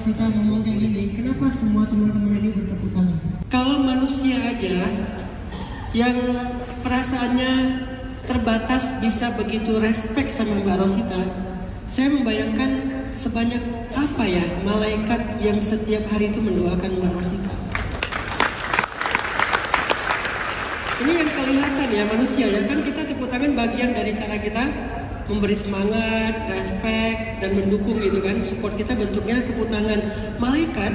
Rosita ngomong kayak gini, kenapa semua teman-teman ini bertepuk tangan? Kalau manusia aja yang perasaannya terbatas bisa begitu respect sama Mbak Rosita, saya membayangkan sebanyak apa ya malaikat yang setiap hari itu mendoakan Mbak Rosita. Ini yang kelihatan ya manusia ya, kan kita tepuk tangan bagian dari cara kita memberi semangat, respect, dan mendukung gitu kan. Support kita bentuknya tepuk tangan. Malaikat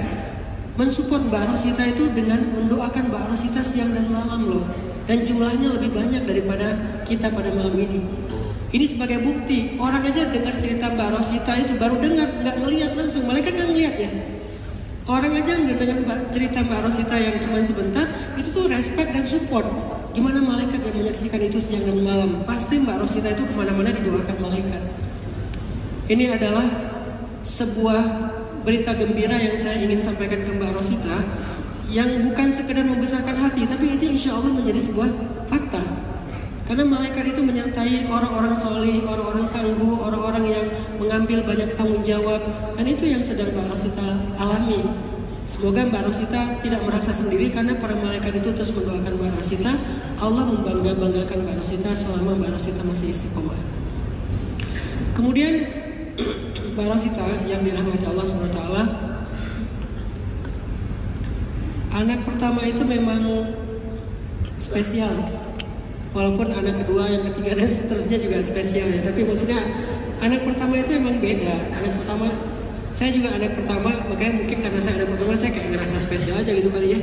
mensupport Mbak Rosita itu dengan mendoakan Mbak Rosita siang dan malam loh. Dan jumlahnya lebih banyak daripada kita pada malam ini. Ini sebagai bukti, orang aja dengar cerita Mbak Rosita itu baru dengar, nggak ngelihat langsung. Malaikat nggak ngelihat ya. Orang aja mendengar cerita Mbak Rosita yang cuma sebentar, itu tuh respect dan support. Gimana malaikat yang menyaksikan itu siang dan malam? Pasti Mbak Rosita itu kemana-mana didoakan malaikat. Ini adalah sebuah berita gembira yang saya ingin sampaikan ke Mbak Rosita, yang bukan sekedar membesarkan hati, tapi itu insya Allah menjadi sebuah fakta. Karena malaikat itu menyertai orang-orang soleh, orang-orang tangguh, orang-orang yang mengambil banyak tanggung jawab, dan itu yang sedang Mbak Rosita alami. Semoga Mbak Rosita tidak merasa sendiri, karena para malaikat itu terus mendoakan Mbak Rosita. Allah membanggakan Mbak Rosita selama Mbak Rosita masih istiqomah. Kemudian Mbak Rosita yang dirahmati Allah SWT, anak pertama itu memang spesial. Walaupun anak kedua, yang ketiga dan seterusnya juga spesial ya. Tapi maksudnya anak pertama itu emang beda. Anak pertama, saya juga anak pertama, makanya mungkin karena saya anak pertama saya kayak ngerasa spesial aja gitu kali ya.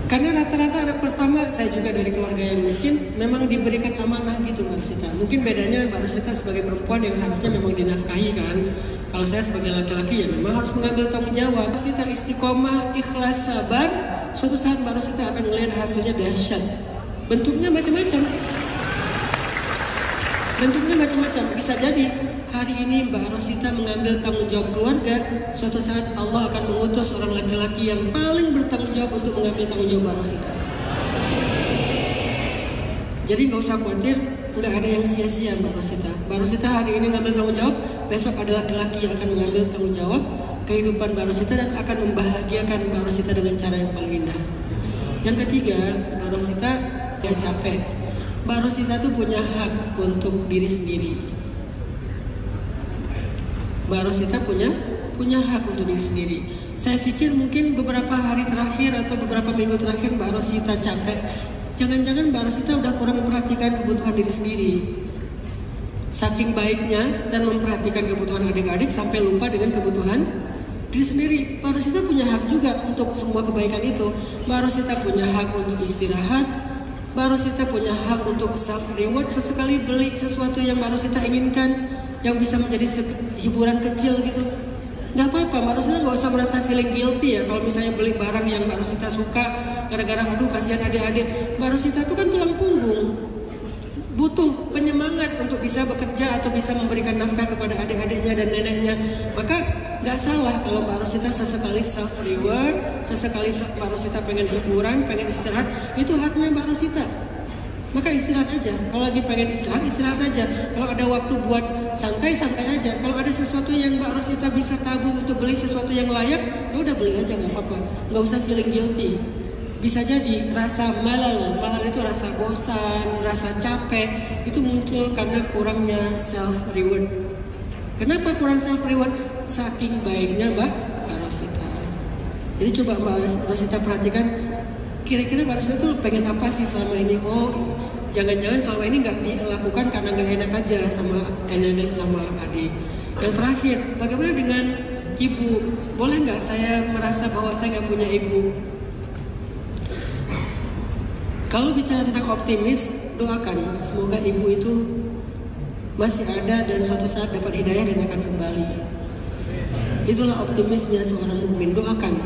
Karena rata-rata anak pertama, saya juga dari keluarga yang miskin, memang diberikan amanah gitu Mbak Rosita. Mungkin bedanya Mbak Rosita sebagai perempuan yang harusnya memang dinafkahi kan. Kalau saya sebagai laki-laki ya memang harus mengambil tanggung jawab. Rosita istiqomah, ikhlas, sabar. Suatu saat Mbak Rosita akan melihat hasilnya dahsyat. Bentuknya macam-macam. Bisa jadi hari ini Mbak Rosita mengambil tanggung jawab keluarga. Suatu saat Allah akan mengutus orang laki-laki yang paling bertanggung jawab untuk mengambil tanggung jawab Mbak Rosita. Jadi nggak usah khawatir, nggak ada yang sia-sia Mbak Rosita. Mbak Rosita hari ini ngambil tanggung jawab, besok ada laki-laki yang akan mengambil tanggung jawab kehidupan Mbak Rosita dan akan membahagiakan Mbak Rosita dengan cara yang paling indah. Yang ketiga, Mbak Rosita gak capek. Mbak Rosita tuh punya hak untuk diri sendiri. Mbak Rosita punya hak untuk diri sendiri. Saya pikir mungkin beberapa hari terakhir atau beberapa minggu terakhir Mbak Rosita capek. Jangan-jangan Mbak Rosita udah kurang memperhatikan kebutuhan diri sendiri. Saking baiknya dan memperhatikan kebutuhan adik-adik sampai lupa dengan kebutuhan diri sendiri. Mbak Rosita punya hak juga untuk semua kebaikan itu. Mbak Rosita punya hak untuk istirahat. Mbak Rosita punya hak untuk self reward, sesekali beli sesuatu yang Mbak Rosita inginkan, yang bisa menjadi hiburan kecil gitu. Gak apa-apa, Mbak Rosita gak usah merasa feeling guilty ya kalau misalnya beli barang yang Mbak Rosita suka gara-gara aduh kasihan adik-adik. Mbak Rosita itu kan tulang punggung, butuh penyemangat untuk bisa bekerja atau bisa memberikan nafkah kepada adik-adiknya dan neneknya. Maka gak salah kalau Mbak Rosita sesekali self reward, sesekali Mbak Rosita pengen hiburan, pengen istirahat, itu haknya Mbak Rosita. Maka istirahat aja. Kalau lagi pengen istirahat aja. Kalau ada waktu buat santai-santai aja. Kalau ada sesuatu yang Mbak Rosita bisa tabung untuk beli sesuatu yang layak, ya udah beli aja, nggak apa-apa. Nggak usah feeling guilty. Bisa jadi rasa malal itu rasa bosan, rasa capek, itu muncul karena kurangnya self reward. Kenapa kurang self reward? Saking baiknya Mbak Rosita. Jadi coba Mbak Rosita perhatikan, kira-kira Mbak Rosita tuh pengen apa sih selama ini? Oh, jangan-jangan selama ini nggak dilakukan karena nggak enak aja sama nenek sama adik. Yang terakhir, bagaimana dengan ibu? Boleh nggak saya merasa bahwa saya nggak punya ibu? Kalau bicara tentang optimis, doakan semoga ibu itu masih ada dan suatu saat dapat hidayah dan akan kembali. Itulah optimisnya seorang mukmin. Doakan.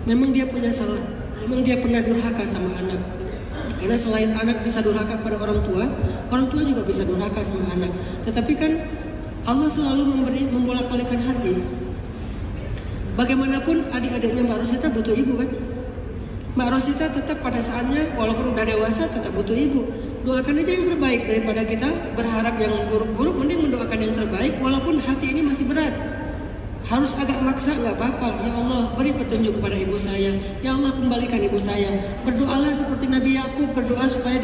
Memang dia punya salah, memang dia pernah durhaka sama anak. Karena selain anak bisa durhaka kepada orang tua juga bisa durhaka sama anak. Tetapi kan Allah selalu membolak-balikkan hati. Bagaimanapun adik-adiknya Mbak Rosita butuh ibu kan? Mbak Rosita tetap pada saatnya walaupun udah dewasa tetap butuh ibu. Doakan aja yang terbaik daripada kita berharap yang buruk-buruk, mending mendoakan yang terbaik walaupun hati ini masih berat. harus agak maksa nggak apa-apa. Ya Allah, beri petunjuk kepada ibu saya. Ya Allah, kembalikan ibu saya. Berdoalah seperti Nabi Yakub berdoa supaya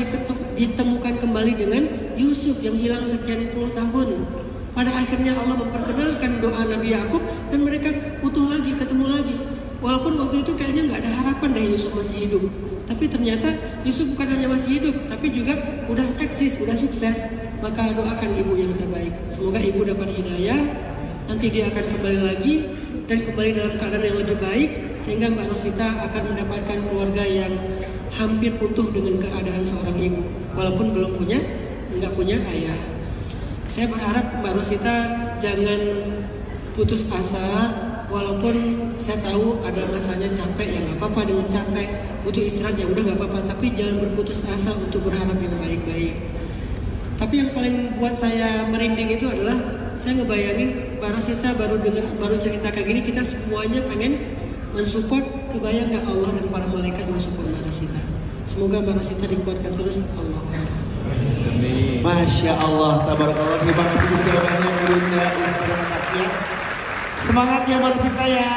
ditemukan kembali dengan Yusuf yang hilang sekian puluh tahun. Pada akhirnya Allah memperkenalkan doa Nabi Yakub dan mereka utuh lagi, ketemu lagi. Walaupun waktu itu kayaknya nggak ada harapan deh Yusuf masih hidup. Tapi ternyata Yusuf bukan hanya masih hidup, tapi juga udah eksis, udah sukses. Maka doakan ibu yang terbaik. Semoga ibu dapat hidayah. Nanti dia akan kembali lagi dan kembali dalam keadaan yang lebih baik, sehingga Mbak Rosita akan mendapatkan keluarga yang hampir utuh dengan keadaan seorang ibu, walaupun nggak punya ayah. Saya berharap Mbak Rosita jangan putus asa, walaupun saya tahu ada masanya capek, ya nggak apa-apa dengan capek, butuh istirahat ya udah nggak apa-apa, tapi jangan berputus asa untuk berharap yang baik-baik. Tapi yang paling buat saya merinding itu adalah saya ngebayangin Mbak Rosita baru cerita kayak gini, kita semuanya pengen mensupport. Kebayang nggak Allah dan para malaikat mensupport Mbak Rosita? Semoga Mbak Rosita dikuatkan terus. Allah. Masya Allah, tabarakallah. Terima kasih jawabannya Bunda Ustazah Atakia. Semangat ya Mbak Rosita ya.